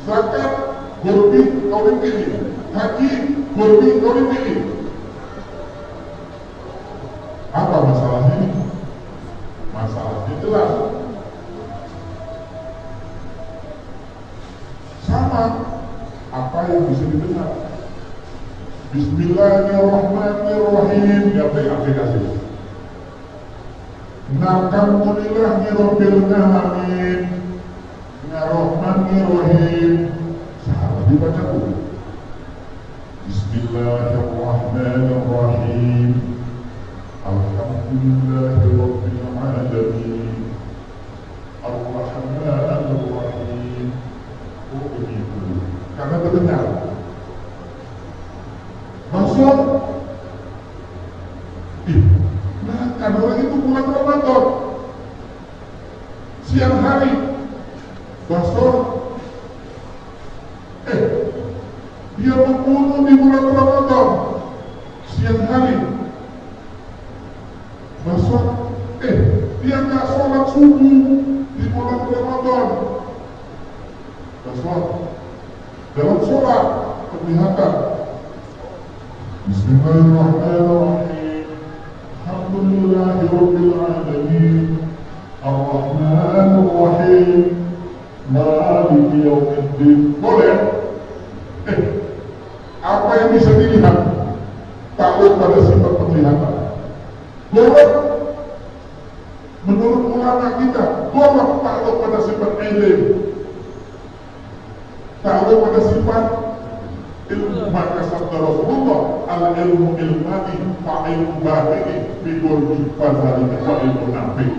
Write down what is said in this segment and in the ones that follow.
zakat gurbi kawin ini, haji gurbi kawin ini. Apa masalahnya ini? Masalahnya jelas. Sama apa yang bisa didengar. Bismillahirrahmanirrahim. Ya aplikasi. Alhamdulillahi rabbil alamin. Ar-Rahmanir-Rahim. Sahabat dibaca dulu. Bismillahirrahmanirrahim. Alhamdulillahi rabbil alamin. Ar-Rahmanir-Rahim. Oh begitu. Karena terdengar. Maksud nah karena lagi itu bulan Ramadan siang hari Basor dia membunuh di bulan Ramadan siang hari. Basor dia nggak sholat subuh di bulan Ramadan. Basor dalam sholat kelihatan Bismillahirrahmanirrahim. Alhamdulillahirabbil alamin. Ar-Rahmanir-Rahim. Maliki yaumiddin. Boleh? Apa yang bisa dilihat? Takluk pada sifat penglihatan. Boleh? Menurut ulama kita, boleh takluk pada sifat ilmu. Takluk pada sifat ilmu. Maka sabda Rasulullah, al-ilmu ilmani fa'ilmu batini bigolbi fazalika fa'ilmu nafi.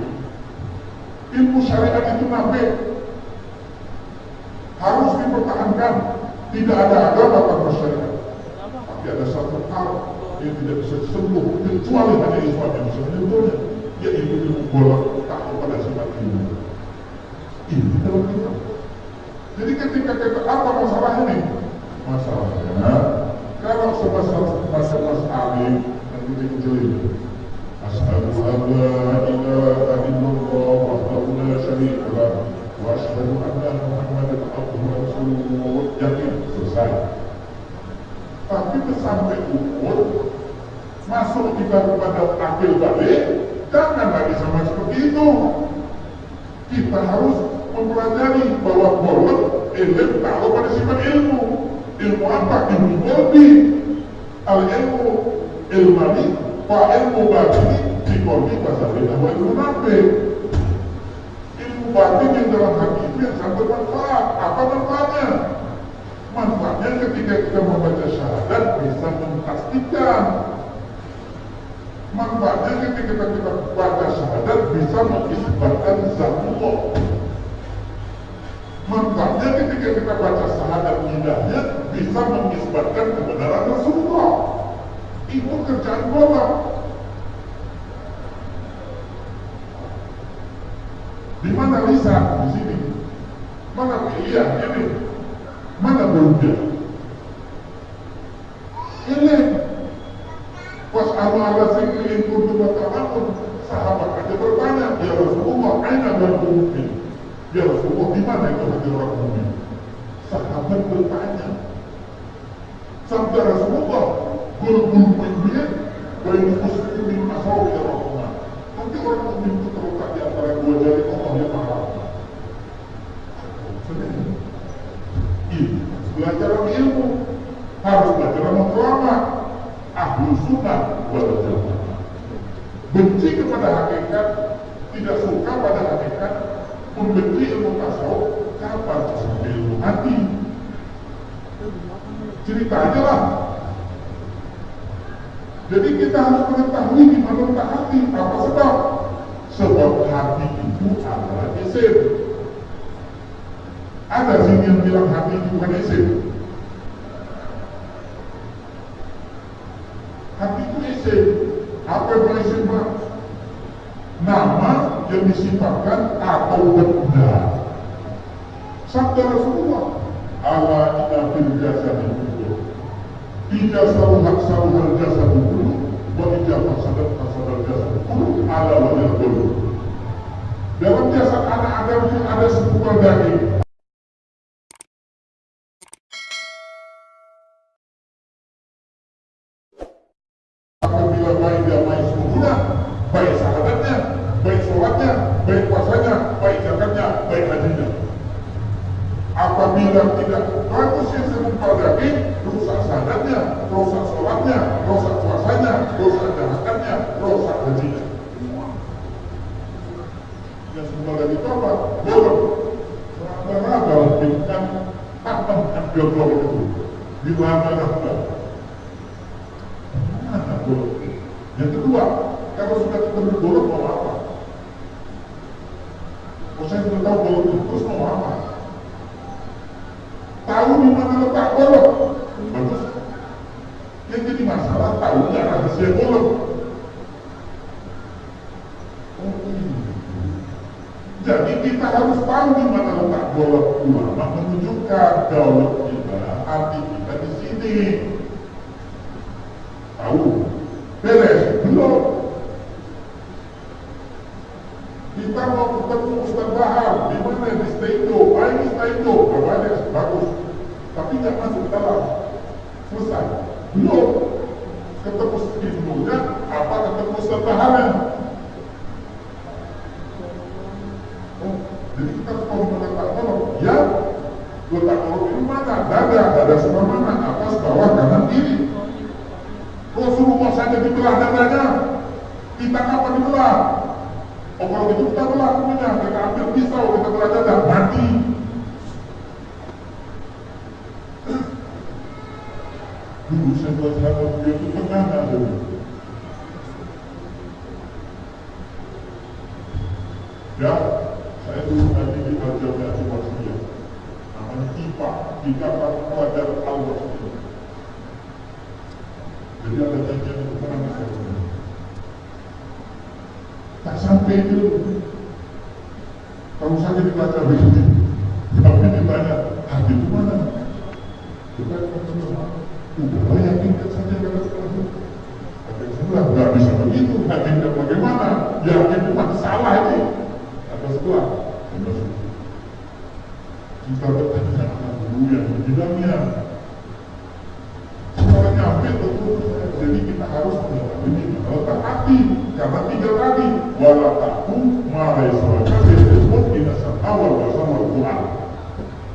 Ilmu syariat itu nafi, harus dipertahankan. Tidak ada agama tanpa syariat. Tapi ada satu hal yang tidak bisa disembuh kecuali hanya Islam yang bisa menyembuhnya, yaitu ilmu bolak takluk pada sifat ilmu. Ini dalam kita. Jadi ketika kita apa masalah ini? Masalahnya kalau mas alim yang kita kecilin asyhadu an la ilaha illallah wahdahu la syarika lah wa asyhadu anna muhammadan abduhu wa rasuluh, yakin selesai. Tapi sampai ukur masuk kita kepada akil balik, jangan lagi sama seperti itu. Kita harus mempelajari bahwa boleh ilmu tahu pada sifat ilmu. Ilmu apa? Ilmu qalbi. Al-ilmu ilmani wa ilmu batini di qalbi fasabilah wa ilmu nafi. Ilmu batin yang dalam hati itu yang sangat bermanfaat. Apa manfaatnya? Manfaatnya ketika kita membaca syahadat bisa memastikan. Manfaatnya ketika kita baca syahadat bisa mengisbatkan zatullah. Manfaatnya ketika kita baca syahadat lidahnya bisa mengisbatkan kebenaran Rasulullah. Itu kerjaan bola. Di mana lisan? Di sini. Mana iya ini? Mana berudah? Ini. Pas ala zikri kuntum ta'lamun, sahabat aja bertanya, ya Rasulullah, aina al-mu'min? Ya Rasulullah, di mana itu hati orang mukmin? Sahabat bertanya. Sabda Rasulullah, qulubul mu'min wa muslimin masawi ya Rasulullah. Nanti orang mukmin itu terletak di antara dua jari Allah yang maha. Ini belajar ilmu, harus belajar ulama, ahlu sunnah wal jamaah. Benci kepada hakikat, tidak suka pada hakikat, membenci ilmu tasawuf, kapan sampai ilmu hati? Cerita aja lah. Jadi kita harus mengetahui di mana letak hati. Apa sebab? Sebab hati itu adalah isim. Ada sini yang bilang hati itu bukan isim. Hati itu isim. Apa yang isim? Nama yang disifatkan atau benda. Sabda Rasulullah, ala ina fil jasadi kullu. Ija saluhal jasadu kullu, wa ija fasadat jasadu kullu, ala wajal kullu. Dalam jasad anak Adam itu ada sebuah daging. Apabila tidak bagus yang segumpal daging, rusak sadatnya, rusak sholatnya, rusak puasanya, rusak jahatannya, rusak hajinya. Yang segumpal daging itu apa? Bolong. Raba-raba dengan tangan ambil bolong itu. Di raba-raba. Mana bolong? Yang kedua, kalau sudah ketemu bolong mau apa? Kalau saya sudah tahu bolong itu, terus mau apa? Tahu di mana letak bolong? Bagus. Yang jadi masalah tahu nggak rahasia bolong. Jadi kita harus tahu di mana letak bolong. Ulama menunjukkan kalau kita hati kita di sini. Tahu? Beres? Belum. Kita mau ketemu Ustaz Bahar di mana? Di Staindo. Ini Staindo, kabarnya bagus. Tapi nggak masuk ke dalam. Selesai. Belum. Ketemu Staindo-nya, apa ketemu Ustaz Baharnya? Jadi kita harus tahu mana letak kolom. Ya, letak kolom itu mana? Dada sebelah mana? Atas, bawah, kanan, kiri. Rasulullah saja dibelah dadanya. Kita kapan dibelah? Oh kalau gitu kita belah punya, kita ambil pisau, kita belah dada, mati. Dulu saya belajar dia itu tengah ada. Ya, saya dulu ngaji di Al-Jamiah Al-Wasiyah. Namanya IPA, Ikatan Pelajar Al-Wasiyah. Jadi ada kajian itu pernah saya. Tak sampai itu. Kalau saja dibaca begini, tapi ditanya, hati itu mana? Kita udah yakinkan saja kata seperti itu. Tapi sebelah nggak bisa begitu, yakinkan bagaimana? Yakin itu masih salah ini. Ada sebelah. Kita bertanya anak dulu yang bidangnya. Setelah nyampe betul, jadi kita harus mengetahui letak hati. Karena tiga tadi, wala taku marai salaka disebut inasan awal bersama Tuhan.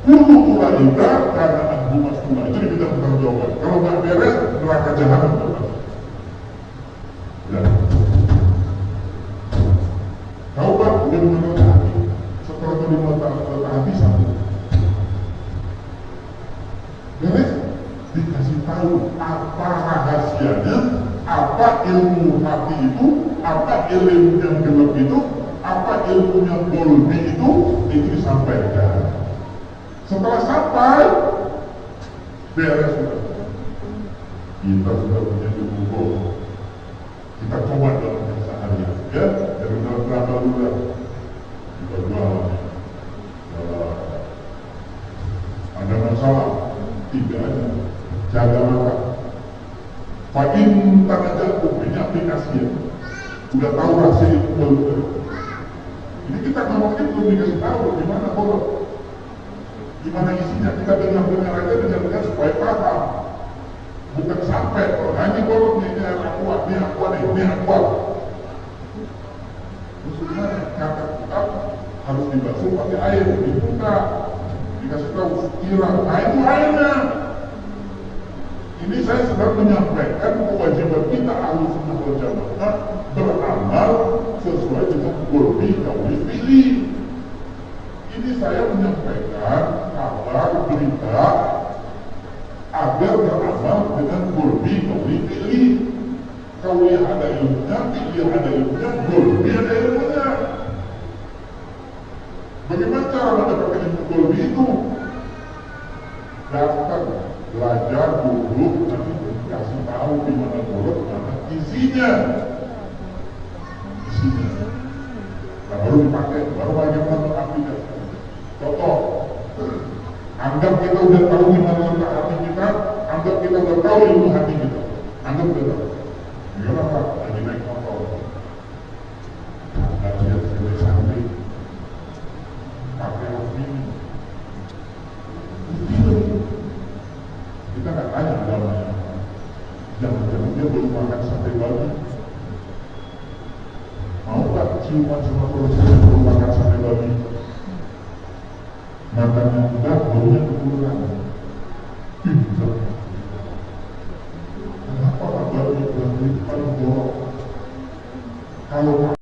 Kullu ulaika karena anhu mas'ula. Itu kita bertanggung jawab. Kalau nggak beres, neraka jahanam. Ya. Taubat dia mengenal hati. Setelah itu letak hati satu. Beres, dikasih tahu apa rahasianya, apa ilmu hati itu, apa ilmu yang gelap itu, apa ilmu yang golbi itu disampaikan. Setelah sampai, beres sudah. Kita sudah punya ilmu. Kita coba dalam keseharian, ya, dari dalam berapa bulan kita jualan. Ada masalah, tidak ada. Jaga mata. Pakin tanda ini aplikasi ya. Udah tahu rahasia itu belum. Ini kita ngomongnya belum dikasih tahu gimana bolong. Gimana isinya, kita dengar aja dengan supaya paham. Bukan sampai, ini bolong ini aqua, ini aqua, ini aqua. Terus gimana? Kata harus dibasuh pakai air, dibuka, dikasih tahu kira, itu airnya. Ini saya sedang menyampaikan kewajiban kita ahli sunnah wal jamaah beramal sesuai dengan golbi kauli fi'li. Ini saya menyampaikan kabar berita agar beramal dengan golbi kauli fi'li. Kauli ada ilmunya, fi'li ada ilmunya, golbi ada ilmunya. Bagaimana cara mendapatkan ilmu golbi itu? Daftar, belajar, duduk, nanti kasih tahu di mana bolong, mana isinya. Nah, baru dipakai, baru bagaimana aplikasi. Contoh, anggap kita udah tahu di mana letak hati kita, anggap kita udah tahu ilmu hati kita, anggap udah tahu. Gimana Pak? Lagi naik motor. Nah, lihat sekali sampai pakai ini. Kita nggak tanya dalamnya. Jangan-jangan dia belum makan sate babi. Mau nggak ciuman sama kalau saya belum makan sate babi? Maka bahannya enggak, baunya kekurangan. Pintar. Kenapa Pak Baru itu paling borok? Kalau